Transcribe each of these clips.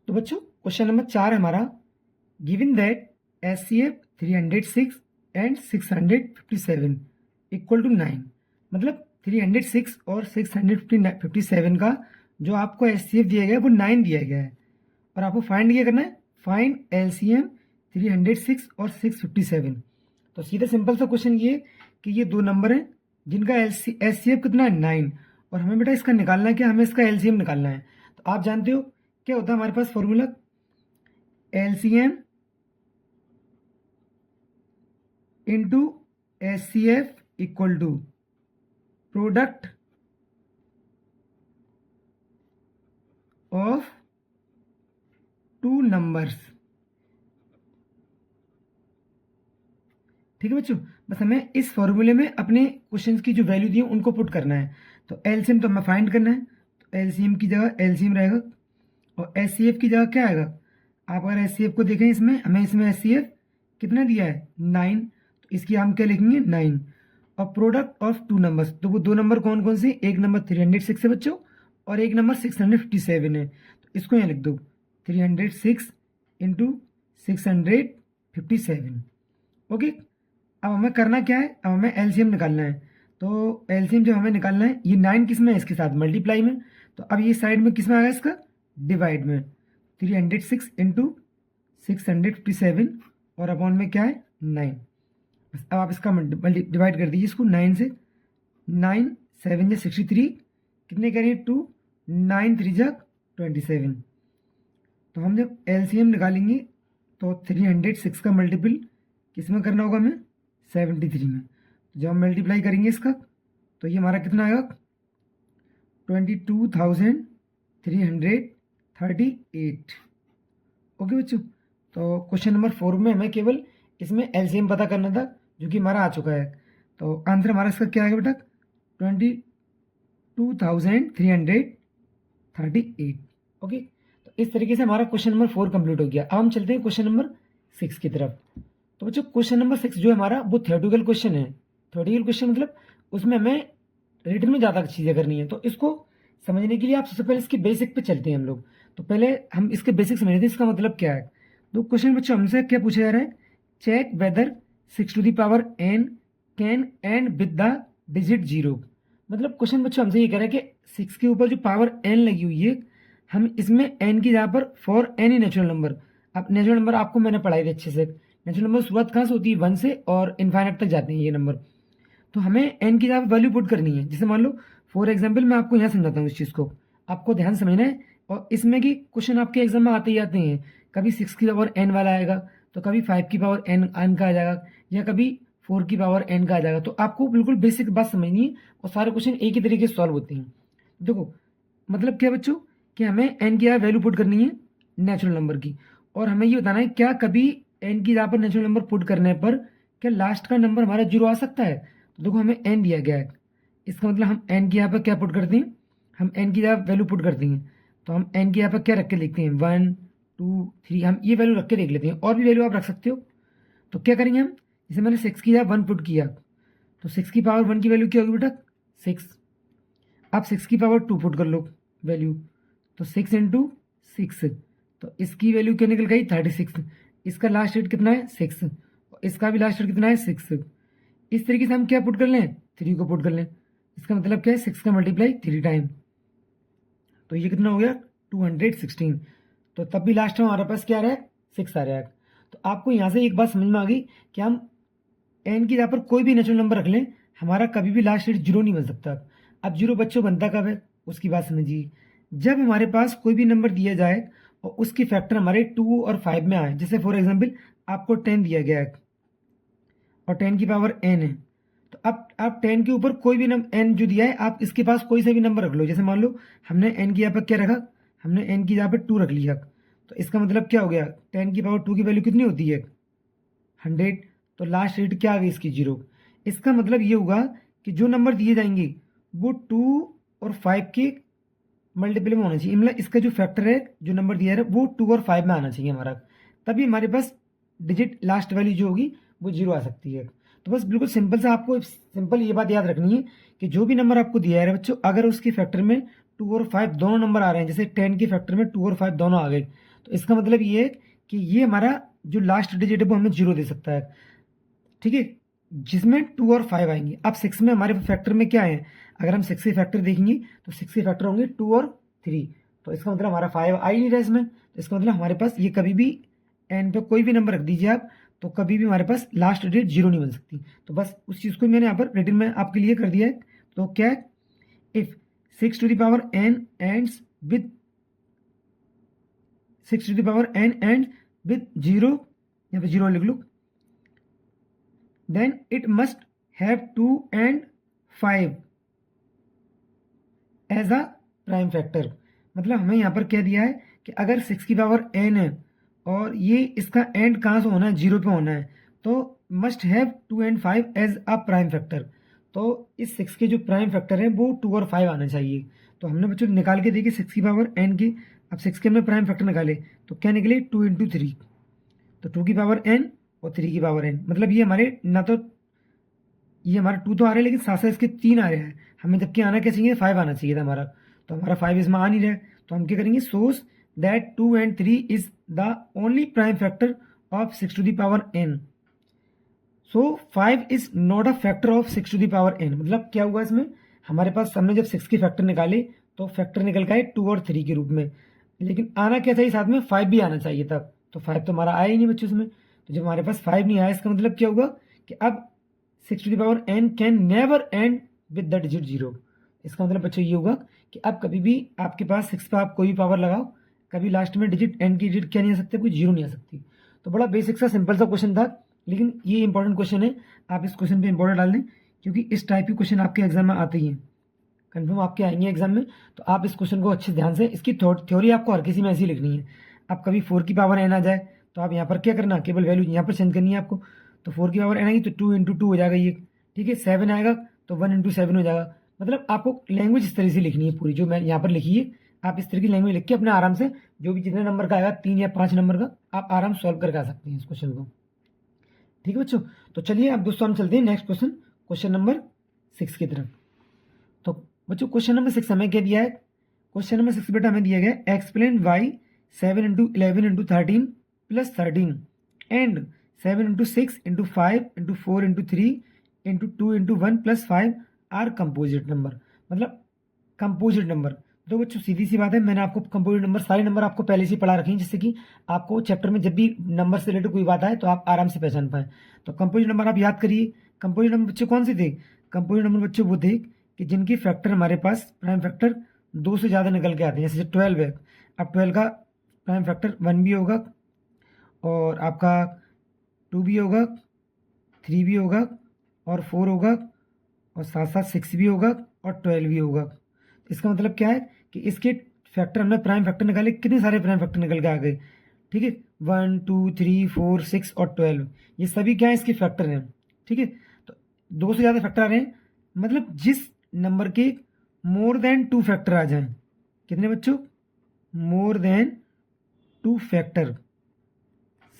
तो बच्चों question number 4 है हमारा, given that HCF 306 and 657 equal to 9। मतलब 306 और 657 का जो आपको HCF दिया गया है वो 9 दिया गया है, और आपको फाइंड क्या करना है, फाइंड LCM 306 और 657। तो सीधा सिंपल सा क्वेश्चन ये कि ये दो नंबर हैं जिनका HCF कितना है 9, और हमें बेटा इसका निकालना है, क्या हमें इसका LCM निकालना है। तो आप जानते हो क्या होता है हमारे पास formula, LCM into HCF equal to product of two numbers. ठीक है बच्चों, बस हमें इस फॉर्मूले में अपने क्वेश्चंस की जो वैल्यू दी है उनको पुट करना है। तो एलसीएम तो हमें फाइंड करना है, तो एलसीएम की जगह एलसीएम रहेगा, और एचसीएफ की जगह क्या आएगा। आप अगर एचसीएफ को देखें, इसमें हमें इसमें एचसीएफ कितना दिया है 9, तो इसकी हम क्या लिखेंगे 9, और प्रोडक्ट ऑफ टू नंबर्स, तो वो दो नंबर कौन कौन से, एक नंबर 306 है बच्चों, और एक नंबर 657 है। तो इसको यहाँ लिख दो 306 इंटू 657। ओके, अब हमें करना क्या है, अब हमें एलसीएम निकालना है। तो एलसीएम जब हमें निकालना है, ये 9 किस में है, इसके साथ मल्टीप्लाई में, तो अब ये साइड में किस में आ गया, इसका डिवाइड में, 306 इंटू 657 और अपॉन में क्या है 9। बस अब आप इसका डिवाइड कर दीजिए इसको 9 से, 9 7 या 63, कितने करिए 2, 9 3 जा 27। तो हम जब एलसीएम निकालेंगे तो 306 का मल्टीपल किस में करना होगा हमें, 73 में। तो जब हम मल्टीप्लाई करेंगे इसका तो ये हमारा कितना आएगा 22,338। ओके बच्चों, तो क्वेश्चन नंबर 4 में हमें केवल इसमें एलसीएम पता करना था, जो कि हमारा आ चुका है। तो आंसर हमारा इसका क्या आएगा बेटा 22,338। ओके, तो इस तरीके से हमारा क्वेश्चन नंबर 4 कंप्लीट हो गया। अब हम चलते हैं क्वेश्चन नंबर 6 की तरफ। तो बच्चों क्वेश्चन नंबर 6 जो है हमारा वो थ्योरेटिकल क्वेश्चन है। थ्योरेटिकल क्वेश्चन मतलब उसमें हमें रिटन में ज़्यादा चीज़ें करनी है। तो इसको समझने के लिए आप सबसे पहले इसके बेसिक पे चलते हैं हम लोग। तो पहले हम इसके बेसिक समझते हैं, इसका मतलब क्या है। तो क्वेश्चन बच्चों हमसे क्या पूछा जा रहा है, check whether 6 to the power n can end with the digit 0। मतलब क्वेश्चन बच्चों हमसे ये कह रहा है कि 6 के ऊपर जो पावर n लगी हुई है, हम इसमें n की जगह पर फॉर एनी नेचुरल नंबर, अब नेचुरल नंबर आपको मैंने पढ़ाई थी अच्छे से, नेचुरल नंबर शुरुआत कहाँ से होती है 1 से, और इन्फाइनाइट तक जाते हैं ये नंबर। तो हमें n की जगह वैल्यू पुट करनी है। जैसे मान लो फॉर एग्जाम्पल मैं आपको यहाँ समझाता हूँ इस चीज़ को, आपको ध्यान समझना है। और इसमें की क्वेश्चन आपके एग्जाम में आते ही आते हैं, कभी 6 की पावर n वाला आएगा, तो कभी 5 की पावर n का आ जाएगा, या कभी 4 की पावर n का आ जाएगा। तो आपको बिल्कुल बेसिक बात समझनी है, और सारे क्वेश्चन एक ही तरीके से सॉल्व होते हैं। देखो मतलब क्या बच्चों कि हमें n की जगह वैल्यू पुट करनी है नेचुरल नंबर की, और हमें ये बताना है क्या कभी n की जगह पर नेचुरल नंबर पुट करने पर क्या लास्ट का नंबर हमारा 0 आ सकता है। तो देखो हमें n दिया गया है, इसका मतलब हम n की यहाँ पर क्या पुट करते हैं, हम n की जगह वैल्यू पुट करते हैं। तो हम n की यहाँ पर क्या रख के लिखते हैं 1 2 3, हम ये वैल्यू रख के देख लेते हैं, और भी वैल्यू आप रख सकते हो। तो क्या करेंगे हम, जैसे मैंने 6 की जगह 1 पुट किया, तो 6 की पावर 1 की वैल्यू क्या होगी बेटा 6। आप 6 की पावर 2 पुट कर लो वैल्यू, तो 6 इंटू 6, तो इसकी वैल्यू क्या निकल गई 36। इसका लास्ट रेट कितना है 6, और इसका भी लास्ट रेट कितना है 6। इस तरीके से हम क्या पुट कर लें 3 को पुट कर लें। इसका मतलब क्या है 6 का मल्टीप्लाई 3 टाइम, तो ये कितना हो गया 216। तो तब भी लास्ट में हमारे पास क्या आ रहा है 6 आ रहा है। तो आपको यहाँ से एक बात समझ में आ गई कि हम n की जगह पर कोई भी नेचुरल नंबर रख लें, हमारा कभी भी लास्ट रेट 0 नहीं बन सकता। अब 0 बच्चों बनता कब है, उसकी बात समझिए, जब हमारे पास कोई भी नंबर दिया जाए और उसकी फैक्टर हमारे 2 और 5 में आए। जैसे फॉर एग्जांपल आपको 10 दिया गया है और 10 की पावर n है, तो अब आप 10 के ऊपर कोई भी नंबर n जो दिया है, आप इसके पास कोई सा भी नंबर रख लो। जैसे मान लो हमने n की यहाँ पर क्या रखा, हमने n की यहाँ पर 2 रख लिया, तो इसका मतलब क्या हो गया 10 की पावर 2 की वैल्यू कितनी होती है 100। तो लास्ट रेट क्या आ गई इसकी 0। इसका मतलब ये होगा कि जो नंबर दिए जाएंगे वो 2 और 5 के मल्टीपल में होना चाहिए। मतलब इसका जो फैक्टर है, जो नंबर दिया है वो 2 और 5 में आना चाहिए हमारा, तभी हमारे पास डिजिट लास्ट वैल्यू जो होगी वो 0 आ सकती है। तो बस बिल्कुल सिंपल सा आपको सिंपल ये बात याद रखनी है कि जो भी नंबर आपको दिया है बच्चों, अगर उसके फैक्टर में 2 और 5 दोनों नंबर आ रहे हैं, जैसे 10 के फैक्टर में 2 और 5 दोनों आ गए, तो इसका मतलब ये है कि ये हमारा जो लास्ट डिजिट है वो हमें 0 दे सकता है, ठीक है, जिसमें 2 और 5 आएंगे। अब 6 में हमारे फैक्टर में क्या है, अगर हम 6 के फैक्टर देखेंगे तो 6 के फैक्टर होंगे 2 और 3, तो इसका मतलब हमारा 5 आ ही नहीं रहा इसमें, तो इसका मतलब हमारे पास ये कभी भी एन पे कोई भी नंबर रख दीजिए आप, तो कभी भी हमारे पास लास्ट डिजिट 0 नहीं बन सकती। तो बस उस चीज़ को मैंने यहाँ पर रिटन में आपके लिए कर दिया है। तो क्या है, if 6 to the power n ends with 6 to the power n end with 0, यहाँ पे 0 लिख लो, then it must have 2 and 5 as a prime factor। मतलब हमें यहाँ पर क्या दिया है कि अगर 6 की पावर n है और ये इसका एंड कहाँ से होना है, 0 पे होना है, तो must have 2 and 5 as a prime factor. तो इस 6 के जो प्राइम फैक्टर हैं वो 2 और 5 आना चाहिए। तो हमने बच्चों निकाल के देखिए 6 की पावर n के, अब 6 के हमने प्राइम फैक्टर निकाले तो क्या निकले 2 इंटू 3, तो 2 की पावर n और 3 की पावर n, मतलब ये हमारे ना तो ये हमारा 2 तो आ रहा है लेकिन साथ साथ इसके 3 आ रहे हैं, हमें जबकि आना क्या चाहिए 5 आना चाहिए था हमारा, तो हमारा 5 इसमें आ नहीं रहा है, तो हम क्या करेंगे, source that 2 and 3 is the only prime factor of 6 to the power n, so 5 is not a factor of 6 to the power n। मतलब क्या हुआ इसमें, हमारे पास हमने जब 6 के फैक्टर निकाले तो फैक्टर निकल गए 2 और 3 के रूप में, लेकिन आना क्या चाहिए साथ में 5 भी आना चाहिए था, तो 5 तो हमारा आया ही नहीं बच्चों इसमें। तो जब हमारे पास 5 नहीं आया इसका मतलब क्या होगा कि अब 6 to the power n can never end with the digit 0। इसका मतलब बच्चों ये होगा कि अब कभी भी आपके पास 6 पे आप कोई भी पावर लगाओ, कभी लास्ट में डिजिट n की डिजिट क्या नहीं आ सकते, कोई 0 नहीं आ सकती। तो बड़ा बेसिक सा सिंपल सा क्वेश्चन था, लेकिन ये इंपॉर्टेंट क्वेश्चन है, आप इस क्वेश्चन पे इंपॉर्टेंट डाल दें, क्योंकि इस टाइप के क्वेश्चन आपके एग्जाम में आते ही हैं, कन्फर्म आपके आएंगे एग्जाम में। तो आप इस क्वेश्चन को अच्छे ध्यान से, इसकी थ्योरी आपको हर किसी में ऐसी लिखनी है। अब कभी 4 की पावर n आ जाए तो आप यहाँ पर क्या करना, केवल वैल्यू यहाँ पर चेंज करनी है आपको, तो 4 की पावर n आएगी तो 2 इंटू 2 हो जाएगा ये, ठीक है, 7 आएगा तो 1 इंटू 7 हो जाएगा। मतलब आपको लैंग्वेज इस तरह से लिखनी है पूरी, जो मैं यहाँ पर लिखी है, आप इस तरह की लैंग्वेज लिख के अपने आराम से जो भी जितने नंबर का आएगा 3 या 5 नंबर का, आप आराम सॉल्व करके आ सकते हैं इस क्वेश्चन को, ठीक है बच्चों। तो चलिए अब दोस्तों हम चलते हैं नेक्स्ट क्वेश्चन, क्वेश्चन नंबर 6 की तरफ। तो बच्चों क्वेश्चन नंबर 6 हमें क्या दिया है, क्वेश्चन नंबर 6 बेटा हमें दिया गया है, explain why 7 into 11 into 13 plus 13 and 7 into 6 into 5 into 4 into 3 into 2 into 1 plus 5 are composite number. मतलब कंपोजिट नंबर, तो बच्चों सीधी सी बात है, मैंने आपको कंपोजिट नंबर सारे नंबर आपको पहले से पढ़ा रखे हैं, जिससे कि आपको चैप्टर में जब भी नंबर से रिलेटेड कोई बात आए तो आप आराम से पहचान पाए। तो कंपोजिट नंबर आप याद करिए, कंपोजिट नंबर बच्चों कौन से थे, कंपोजिट नंबर बच्चों वो थे कि जिनकी फैक्टर हमारे पास प्राइम फैक्टर 2 से ज़्यादा निकल के आते हैं, जैसे 12 है, अब 12 का प्राइम फैक्टर 1 भी होगा और आपका 2 भी होगा, 3 भी होगा और 4 होगा और साथ साथ 6 भी होगा और 12 भी होगा। इसका मतलब क्या है कि इसके फैक्टर हमने प्राइम फैक्टर निकाले, कितने सारे प्राइम फैक्टर निकल के आ गए, ठीक है, 1 2 3 4 6 और 12, ये सभी क्या है इसके फैक्टर हैं, ठीक है। तो 2 से ज़्यादा फैक्टर आ रहे हैं, मतलब जिस नंबर के मोर देन 2 फैक्टर आ जाएं, कितने बच्चों, more than 2 factor.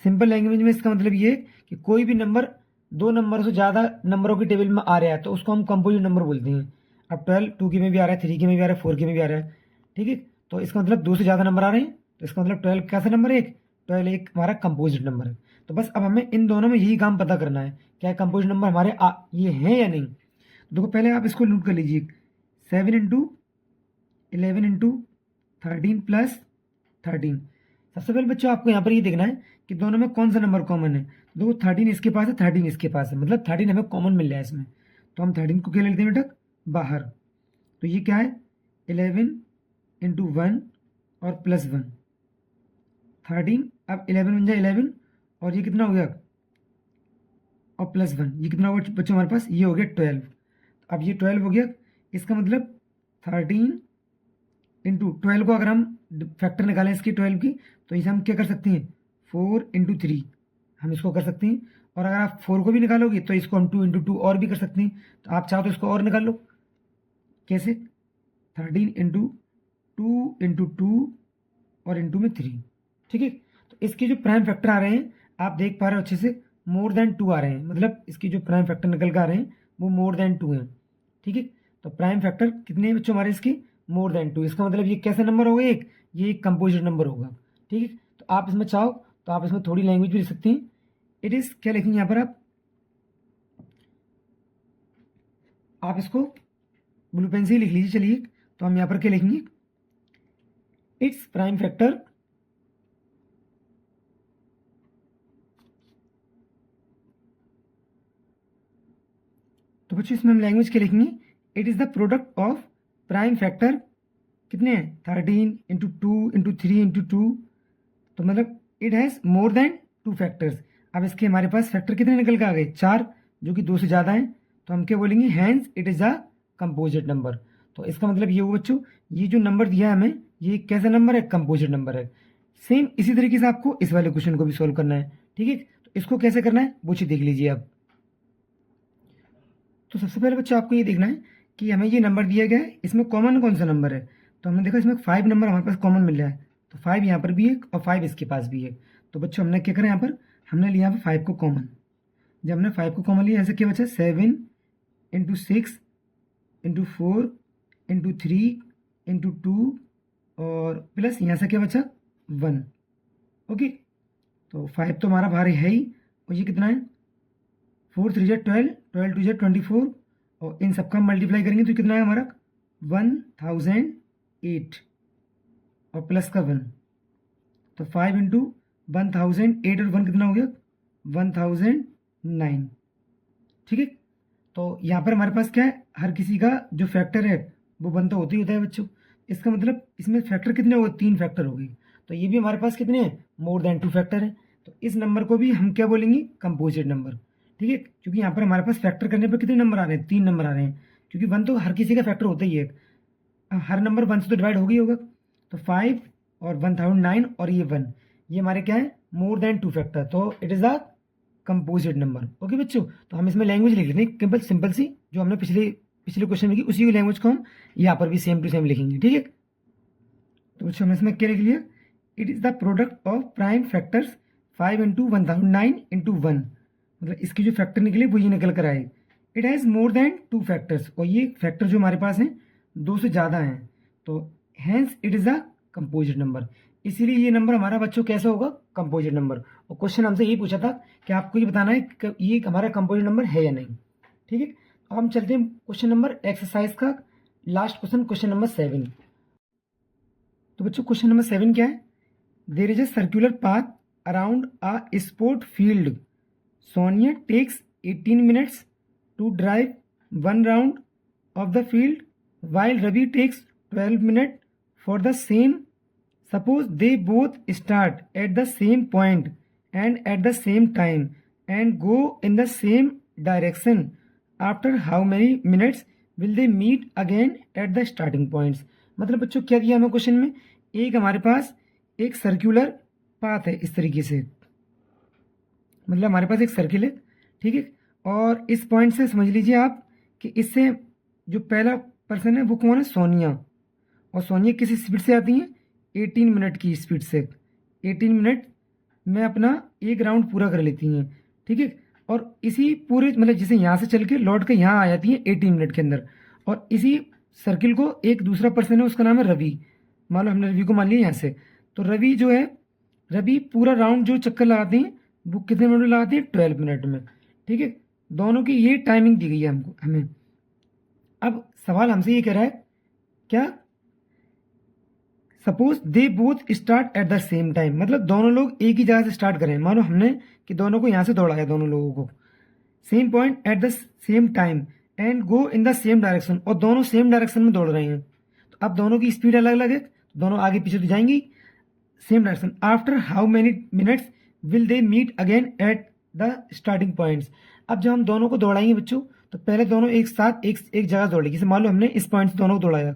Simple language में इसका मतलब ये कि कोई भी नंबर 2 नंबर से ज़्यादा नंबरों की टेबल में आ रहा है तो उसको हम कंपोजिट नंबर बोलते हैं। अब 12 2 के में भी आ रहा है, 3 के में भी आ रहा है, 4 के में भी आ रहा है, ठीक है, तो इसका मतलब 2 से ज़्यादा नंबर आ रहे हैं, तो इसका मतलब 12 कैसा नंबर है, 12 एक हमारा कंपोजिट नंबर है। तो बस अब हमें इन दोनों में यही काम पता करना है, क्या कंपोजिट नंबर हमारे ये हैं या नहीं। देखो पहले आप इसको नोट कर लीजिए, 7 इंटू 11 इंटू 13 प्लस 13। सबसे पहले बच्चों आपको यहाँ पर ये देखना है कि दोनों में कौन सा नंबर कॉमन है। देखो 13 इसके पास है, 13 इसके पास है, मतलब 13 हमें कॉमन मिल रहा है इसमें, तो हम 13 को क्या लेते हैं बेटा, बाहर। तो ये क्या है, 11 इंटू 1 और प्लस 1, 13, अब 11 बन जाए 11 और ये कितना हो गया, और प्लस 1, ये कितना होगा बच्चों हमारे पास, ये हो गया 12। अब ये 12 हो गया, इसका मतलब 13 इंटू 12 को अगर हम फैक्टर निकालें इसकी 12 की, तो इसे हम क्या कर सकते हैं, 4 इंटू 3 हम इसको कर सकते हैं, और अगर आप 4 को भी निकालोगे तो इसको हम 2 इंटू 2 और भी कर सकते हैं। तो आप चाहो तो इसको और निकाल लो, कैसे, 13 इंटू 2 इंटू 2 और इंटू में 3, ठीक है। तो इसके जो प्राइम फैक्टर आ रहे हैं आप देख पा रहे हो अच्छे से, मोर देन 2 आ रहे हैं, मतलब इसके जो प्राइम फैक्टर निकल के आ रहे हैं वो मोर देन 2 हैं, ठीक है। तो प्राइम फैक्टर कितने बच्चों हमारे इसके, मोर देन 2, इसका मतलब ये कैसा नंबर होगा, ये एक कंपोजिट नंबर होगा, ठीक है। आप इसमें चाहो तो आप इसमें थोड़ी लैंग्वेज भी लिख सकते हैं। इट इज़ क्या लिखेंगे यहाँ पर आप इसको ब्लू पेन से ही लिख लीजिए। चलिए, तो हम यहाँ पर क्या लिखेंगे, इट्स प्राइम फैक्टर तो बच्चों इसमें हम लैंग्वेज क्या लिखेंगे, it is the product of prime factor कितने हैं 13 इंटू 2 इंटू 3 इंटू 2, तो मतलब it has more than 2 factors. अब इसके हमारे पास फैक्टर कितने निकल के आ गए 4, जो कि 2 से ज़्यादा हैं, तो हम क्या बोलेंगे, hence it is a composite number. तो इसका मतलब ये हुआ बच्चों, ये जो नंबर दिया है हमें, ये कैसा नंबर है, कंपोजिट नंबर है। सेम इसी तरीके से आपको इस वाले क्वेश्चन को भी सॉल्व करना है। ठीक है, तो इसको कैसे करना है वो चीज़ देख लीजिए आप। तो सबसे पहले बच्चों आपको ये देखना है कि हमें ये नंबर दिया गया है, इसमें कॉमन कौन सा नंबर है। तो हमने देखा इसमें 5 नंबर हमारे पास कॉमन मिल रहा है, तो 5 यहाँ पर भी है और 5 इसके पास भी है। तो बच्चों हमने क्या करा, यहाँ पर हमने लिया यहाँ पर 5 को कॉमन। जब हमने 5 को कॉमन लिया, ऐसे क्या बचा, 7 इंटू 6 इंटू 4 इंटू 3 इंटू 2 और प्लस यहाँ से क्या बचा 1। ओके, तो 5 तो हमारा बाहर है ही, और ये कितना है 4 3 12, 12 2 24, और इन सबका मल्टीप्लाई करेंगे तो कितना है हमारा 1008 और प्लस का 1, तो 5 इंटू 1008 और 1 कितना हो गया 1009। ठीक है, तो यहाँ पर हमारे पास क्या है, हर किसी का जो फैक्टर है वो 1 तो होता ही होता है बच्चों। इसका मतलब इसमें फैक्टर कितने हो गए, 3 फैक्टर हो गए, तो ये भी हमारे पास कितने हैं, मोर देन 2 फैक्टर है। तो इस नंबर को भी हम क्या बोलेंगे, कंपोजिट नंबर। ठीक है, क्योंकि यहाँ पर हमारे पास फैक्टर करने पर कितने नंबर आ रहे हैं, 3 नंबर आ रहे हैं, क्योंकि 1 तो हर किसी का फैक्टर होता ही है, हर नंबर 1 से तो डिवाइड हो गई होगा। तो 5 और 1009 और ये 1, ये हमारे क्या है, मोर देन 2 फैक्टर, तो it is the composite number. Okay बच्चों, तो हम इसमें लैंग्वेज लिख लेते हैं केवल सिंपल सी, जो हमने पिछले पिछले क्वेश्चन में की उसी की लैंग्वेज को हम यहाँ पर भी सेम टू सेम लिखेंगे। ठीक है, तो बच्चों हमने इसमें क्या लिख लिया, it is the product of prime factors 5 into 1009 into 1, मतलब इसकी जो फैक्टर निकले वो ये निकल कर आए। It has more than 2 factors, और ये फैक्टर जो हमारे पास हैं 2 से ज़्यादा हैं, तो hence it is a composite number. इसीलिए ये नंबर हमारा बच्चों कैसा होगा, कंपोजिट नंबर। और क्वेश्चन हमसे यही पूछा था कि आपको ये बताना है कि ये हमारा कंपोजिट नंबर है या नहीं। ठीक है, अब हम चलते हैं क्वेश्चन नंबर एक्सरसाइज का लास्ट क्वेश्चन, क्वेश्चन नंबर 7। तो बच्चों क्वेश्चन नंबर 7 क्या है, there is a circular path around a sport field, Sonia takes 18 minutes to drive 1 round of the field while Ravi takes 12 minutes for the same. Suppose they both start at the same point and at the same time and go in the same direction. After how many minutes will they meet again at the starting points? मतलब बच्चों क्या दिया हमें question में, एक हमारे पास एक circular path है इस तरीके से, मतलब हमारे पास एक सर्किल है। ठीक है, और इस पॉइंट से समझ लीजिए आप कि इससे जो पहला पर्सन है वो कौन है, सोनिया, और सोनिया किस स्पीड से आती हैं, 18 मिनट की स्पीड से। 18 मिनट में अपना एक राउंड पूरा कर लेती हैं। ठीक है, और इसी पूरे मतलब जैसे यहाँ से चल के लौट के यहाँ आ जाती हैं 18 मिनट के अंदर, और इसी सर्किल को एक दूसरा पर्सन है उसका नाम है रवि, मान लो हमने रवि को मान लिया यहाँ से, तो रवि जो है, रवि पूरा राउंड जो चक्कर लगाते हैं वो कितने मिनट में लगाते हैं, 12 मिनट में। ठीक है, दोनों की ये टाइमिंग दी गई है हमको हमें। अब सवाल हमसे ये कह रहा है क्या, suppose they both start at the same time, मतलब दोनों लोग एक ही जगह से स्टार्ट करें, मानो हमने कि दोनों को यहाँ से दौड़ाया दोनों लोगों को, same point at the same time and go in the same direction, और दोनों सेम डायरेक्शन में दौड़ रहे हैं। तो अब दोनों की स्पीड अलग अलग है, दोनों आगे पीछे तो जाएंगी same direction. After how many minutes will they meet again at the starting points. अब जब हम दोनों को दौड़ाएंगे बच्चों, तो पहले दोनों एक साथ एक जगह दौड़ेगी, जैसे मान लो हमने इस पॉइंट से दोनों को दौड़ाया,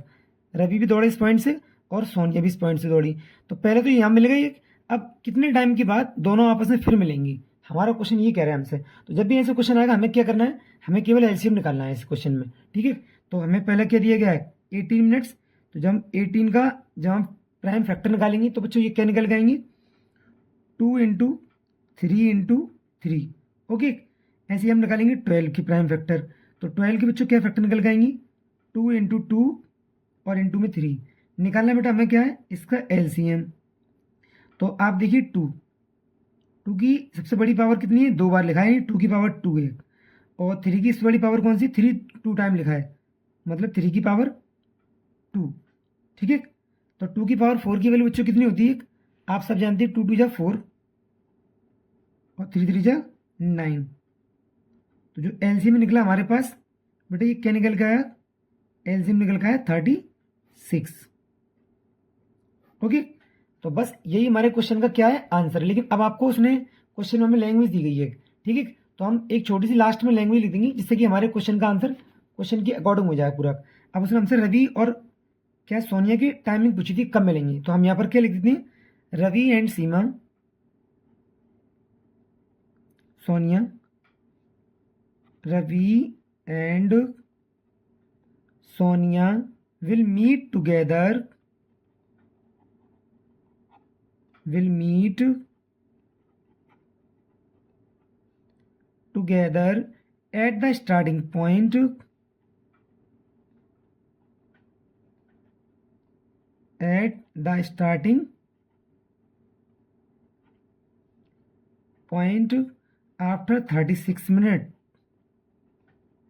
रवि भी दौड़े इस पॉइंट से और सोनिया भी इस पॉइंट से दौड़ी, तो पहले तो यहाँ मिल गई। अब कितने टाइम के बाद दोनों आपस में फिर मिलेंगी, हमारा क्वेश्चन ये कह रहा है हमसे। तो जब भी ऐसे क्वेश्चन आएगा हमें क्या करना है, हमें केवल एलसीएम निकालना है इस क्वेश्चन में। ठीक है, तो हमें पहले क्या दिया गया है 18 मिनट्स, तो जब हम 18 का जब हम प्राइम फैक्टर निकालेंगे तो बच्चों ये क्या निकल जाएंगे, 2 इंटू 3 इंटू 3। ओके, ऐसे ही हम निकालेंगे 12 की प्राइम फैक्टर, तो 12 के बच्चों क्या फैक्टर निकल जाएंगी, 2 इंटू 2 और इंटू में 3 निकालना बेटा हमें क्या है, इसका एलसीएम। तो आप देखिए 2 की सबसे बड़ी पावर कितनी है, 2 बार लिखा है, 2 की पावर 2 है, और 3 की सबसे बड़ी पावर कौन सी, 3 2 टाइम लिखा है, मतलब 3 की पावर 2। ठीक है, तो 2 की पावर 4 की वैल्यू बच्चों कितनी होती है, आप सब जानते हैं 2 2 जा 4 और 3 3 जा 9। तो जो एलसीएम निकला हमारे पास बेटा, ये क्या निकल के आया, एलसीएम निकल के आया 36। ओके, तो बस यही हमारे क्वेश्चन का क्या है, आंसर। लेकिन अब आपको उसने क्वेश्चन में लैंग्वेज दी गई है, ठीक है, तो हम एक छोटी सी लास्ट में लैंग्वेज लिख देंगे जिससे कि हमारे क्वेश्चन का आंसर क्वेश्चन के अकॉर्डिंग हो जाए पूरा। अब उसने हमसे रवि और क्या सोनिया की टाइमिंग पूछी थी, कब मिलेंगे, तो हम यहाँ पर क्या लिख देते हैं, Ravi and Seema, Sonia, Ravi and Sonia will meet together at the starting point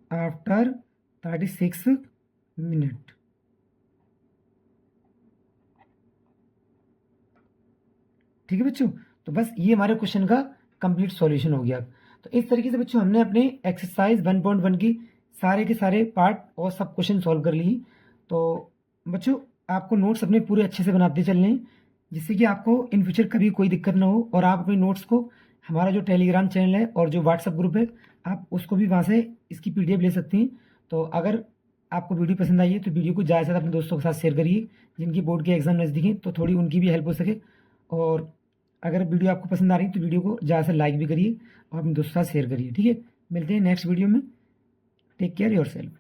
after 36 minutes, ठीक है बच्चों। तो बस ये हमारे क्वेश्चन का कंप्लीट सॉल्यूशन हो गया। तो इस तरीके से बच्चों हमने अपने एक्सरसाइज 1.1 की सारे के सारे पार्ट और सब क्वेश्चन सॉल्व कर लिए। तो बच्चों आपको नोट्स अपने पूरे अच्छे से बनाते चलने हैं जिससे कि आपको इन फ्यूचर कभी कोई दिक्कत ना हो, और आप अपने नोट्स को हमारा जो टेलीग्राम चैनल है और जो व्हाट्सअप ग्रुप है आप उसको भी वहाँ से इसकी PDF ले सकते हैं। तो अगर आपको वीडियो पसंद आई है तो वीडियो को ज़्यादा से ज़्यादा अपने दोस्तों के साथ शेयर करिए जिनकी बोर्ड के एग्जाम नज़दीक हैं, तो थोड़ी उनकी भी हेल्प हो सके। और अगर वीडियो आपको पसंद आ रही है तो वीडियो को ज़्यादा से लाइक भी करिए और अपने दोस्तों के साथ शेयर करिए। ठीक है, मिलते हैं नेक्स्ट वीडियो में। Take care yourself.